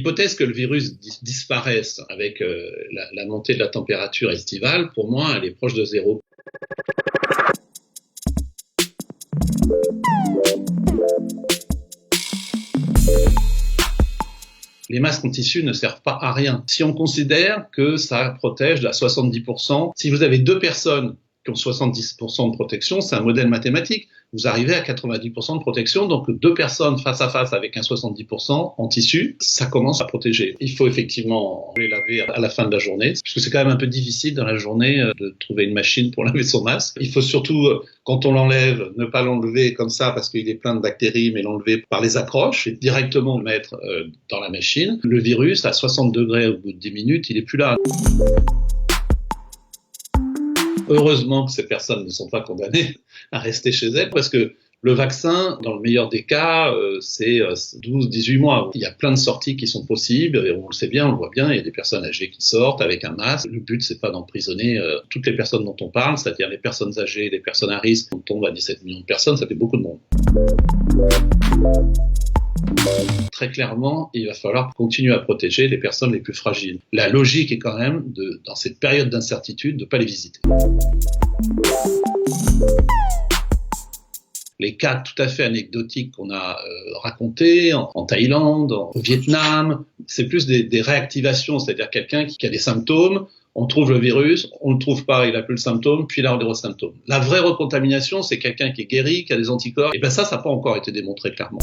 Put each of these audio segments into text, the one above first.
L'hypothèse que le virus disparaisse avec la montée de la température estivale, pour moi, elle est proche de zéro. Les masques en tissu ne servent pas à rien. Si on considère que ça protège à 70%, si vous avez 2 personnes qui ont 70% de protection, c'est un modèle mathématique. Vous arrivez à 90% de protection, donc 2 personnes face à face avec un 70% en tissu, ça commence à protéger. Il faut effectivement les laver à la fin de la journée, parce que c'est quand même un peu difficile dans la journée de trouver une machine pour laver son masque. Il faut surtout, quand on l'enlève, ne pas l'enlever comme ça parce qu'il est plein de bactéries, mais l'enlever par les accroches et directement le mettre dans la machine. Le virus, à 60 degrés au bout de 10 minutes, il est plus là. Heureusement que ces personnes ne sont pas condamnées à rester chez elles parce que le vaccin, dans le meilleur des cas, c'est 12-18 mois. Il y a plein de sorties qui sont possibles et on le sait bien, on le voit bien, il y a des personnes âgées qui sortent avec un masque. Le but, c'est pas d'emprisonner toutes les personnes dont on parle, c'est-à-dire les personnes âgées, les personnes à risque. On tombe à 17 millions de personnes, ça fait beaucoup de monde. Très clairement, il va falloir continuer à protéger les personnes les plus fragiles. La logique est quand même, dans cette période d'incertitude, de ne pas les visiter. Les cas tout à fait anecdotiques qu'on a racontés en Thaïlande, au Vietnam, c'est plus des réactivations, c'est-à-dire quelqu'un qui a des symptômes, on trouve le virus, on le trouve pas, il a plus le symptôme, puis il a des symptômes. La vraie recontamination, c'est quelqu'un qui est guéri, qui a des anticorps, et ça n'a pas encore été démontré clairement.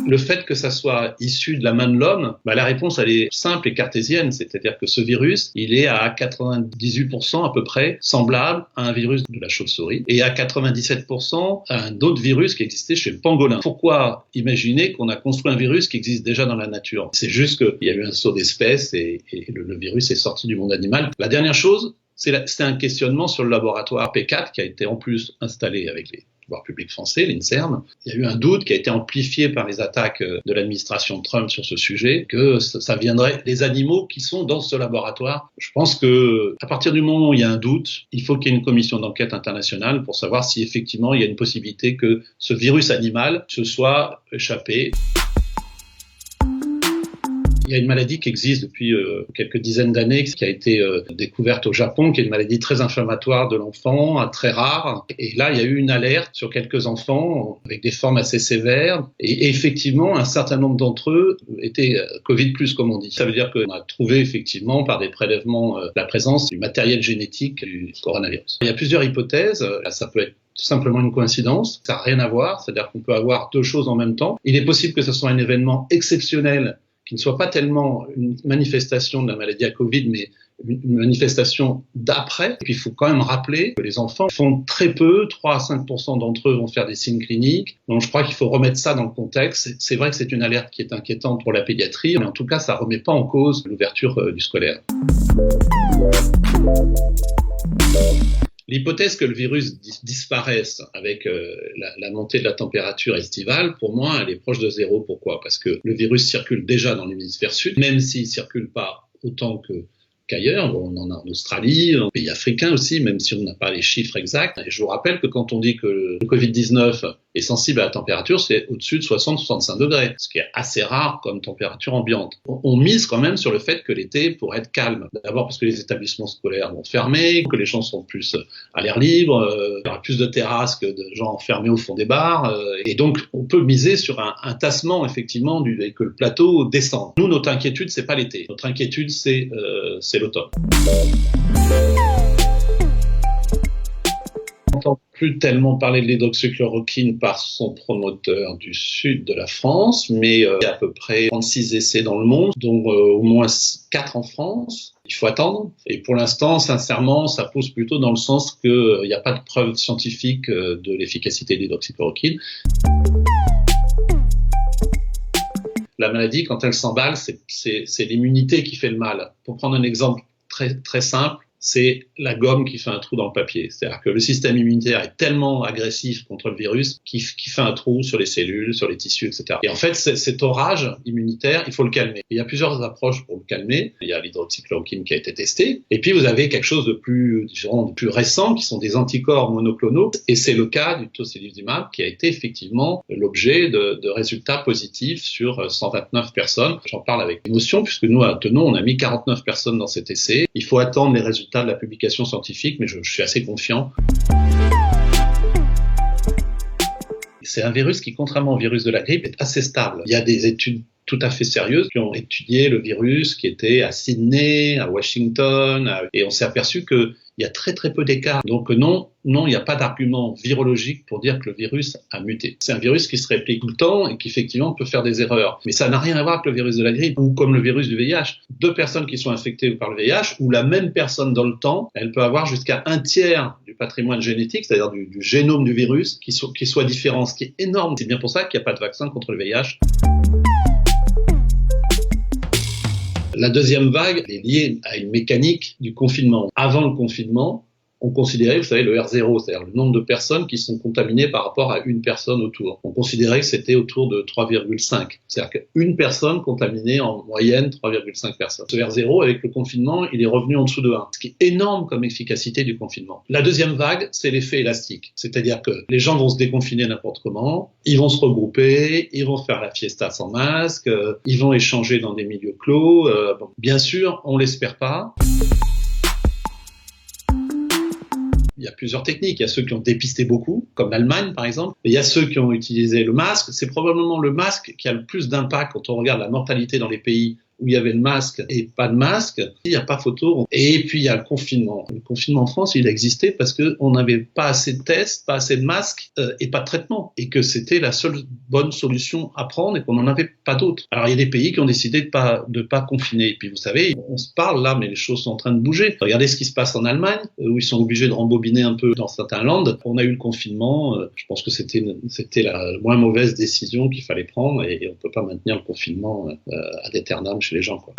Le fait que ça soit issu de la main de l'homme, la réponse elle est simple et cartésienne, c'est-à-dire que ce virus, il est à 98% à peu près semblable à un virus de la chauve-souris et à 97% à un autre virus qui existait chez le pangolin. Pourquoi imaginer qu'on a construit un virus qui existe déjà dans la nature? C'est juste qu'il y a eu un saut d'espèce et le virus est sorti du monde animal. La dernière chose, c'est un questionnement sur le laboratoire P4 qui a été en plus installé avec les pouvoirs publics français, l'INSERM. Il y a eu un doute qui a été amplifié par les attaques de l'administration Trump sur ce sujet, que ça viendrait des animaux qui sont dans ce laboratoire. Je pense que à partir du moment où il y a un doute, il faut qu'il y ait une commission d'enquête internationale pour savoir si effectivement il y a une possibilité que ce virus animal se soit échappé. Il y a une maladie qui existe depuis quelques dizaines d'années, qui a été découverte au Japon, qui est une maladie très inflammatoire de l'enfant, très rare. Et là, il y a eu une alerte sur quelques enfants avec des formes assez sévères. Et effectivement, un certain nombre d'entre eux étaient Covid+, comme on dit. Ça veut dire qu'on a trouvé effectivement par des prélèvements la présence du matériel génétique du coronavirus. Il y a plusieurs hypothèses. Ça peut être tout simplement une coïncidence, ça n'a rien à voir, c'est-à-dire qu'on peut avoir 2 choses en même temps. Il est possible que ce soit un événement exceptionnel qui ne soit pas tellement une manifestation de la maladie à Covid, mais une manifestation d'après. Et puis, il faut quand même rappeler que les enfants font très peu, 3 à 5% d'entre eux vont faire des signes cliniques. Donc, je crois qu'il faut remettre ça dans le contexte. C'est vrai que c'est une alerte qui est inquiétante pour la pédiatrie, mais en tout cas, ça remet pas en cause l'ouverture du scolaire. L'hypothèse que le virus disparaisse avec la montée de la température estivale, pour moi, elle est proche de zéro. Pourquoi? Parce que le virus circule déjà dans l'hémisphère sud, même s'il circule pas autant qu'ailleurs. On en a en Australie, en pays africains aussi, même si on n'a pas les chiffres exacts. Et je vous rappelle que quand on dit que le Covid-19 est sensible à la température, c'est au-dessus de 60-65 degrés, ce qui est assez rare comme température ambiante. On mise quand même sur le fait que l'été pourrait être calme. D'abord parce que les établissements scolaires vont fermer, que les gens sont plus à l'air libre, il y aura plus de terrasses que de gens enfermés au fond des bars. Et donc, on peut miser sur un tassement, effectivement, et que le plateau descend. Nous, notre inquiétude, c'est pas l'été. Notre inquiétude, c'est l'automne. On n'entend plus tellement parler de l'hydroxychloroquine par son promoteur du sud de la France, mais il y a à peu près 36 essais dans le monde, dont au moins 4 en France. Il faut attendre. Et pour l'instant, sincèrement, ça pousse plutôt dans le sens qu'il n'y a pas de preuve scientifique de l'efficacité de l'hydroxychloroquine. La maladie, quand elle s'emballe, c'est l'immunité qui fait le mal. Pour prendre un exemple très, très simple, c'est la gomme qui fait un trou dans le papier. C'est-à-dire que le système immunitaire est tellement agressif contre le virus qu'il fait un trou sur les cellules, sur les tissus, etc. Et en fait, cet orage immunitaire, il faut le calmer. Il y a plusieurs approches pour le calmer. Il y a l'hydroxychloroquine qui a été testée. Et puis, vous avez quelque chose de plus récent, qui sont des anticorps monoclonaux. Et c'est le cas du tocilizumab, qui a été effectivement l'objet de résultats positifs sur 129 personnes. J'en parle avec émotion, puisque nous, à Tenon, on a mis 49 personnes dans cet essai. Il faut attendre les résultats de la publication scientifique, mais je suis assez confiant. C'est un virus qui, contrairement au virus de la grippe, est assez stable. Il y a des études tout à fait sérieuses qui ont étudié le virus qui était à Sydney, à Washington, et on s'est aperçu qu'il y a très très peu d'écart. Donc non, il n'y a pas d'argument virologique pour dire que le virus a muté. C'est un virus qui se réplique tout le temps et qui effectivement peut faire des erreurs. Mais ça n'a rien à voir avec le virus de la grippe ou comme le virus du VIH. Deux personnes qui sont infectées par le VIH ou la même personne dans le temps, elle peut avoir jusqu'à un tiers du patrimoine génétique, c'est-à-dire du génome du virus, qui soit différent, ce qui est énorme. C'est bien pour ça qu'il n'y a pas de vaccin contre le VIH. La deuxième vague est liée à une mécanique du confinement. Avant le confinement, on considérait, vous savez, le R0, c'est-à-dire le nombre de personnes qui sont contaminées par rapport à une personne autour. On considérait que c'était autour de 3,5. C'est-à-dire qu'une personne contaminait en moyenne 3,5 personnes. Ce R0, avec le confinement, il est revenu en dessous de 1, ce qui est énorme comme efficacité du confinement. La deuxième vague, c'est l'effet élastique. C'est-à-dire que les gens vont se déconfiner n'importe comment, ils vont se regrouper, ils vont faire la fiesta sans masque, ils vont échanger dans des milieux clos. Bien sûr, on l'espère pas. Il y a plusieurs techniques. Il y a ceux qui ont dépisté beaucoup, comme l'Allemagne par exemple. Et il y a ceux qui ont utilisé le masque. C'est probablement le masque qui a le plus d'impact quand on regarde la mortalité dans les pays où il y avait le masque et pas de masque. Il n'y a pas photo. Et puis il y a le confinement. Le confinement en France, il a existé parce qu'on n'avait pas assez de tests, pas assez de masques et pas de traitement. Et que c'était la seule bonne solution à prendre et qu'on n'en avait pas d'autres. Alors il y a des pays qui ont décidé de pas confiner. Et puis vous savez, on se parle là, mais les choses sont en train de bouger. Regardez ce qui se passe en Allemagne, où ils sont obligés de rembobiner un peu dans certains landes. On a eu le confinement. Je pense que c'était la moins mauvaise décision qu'il fallait prendre et on ne peut pas maintenir le confinement ad aeternam chez les gens, quoi.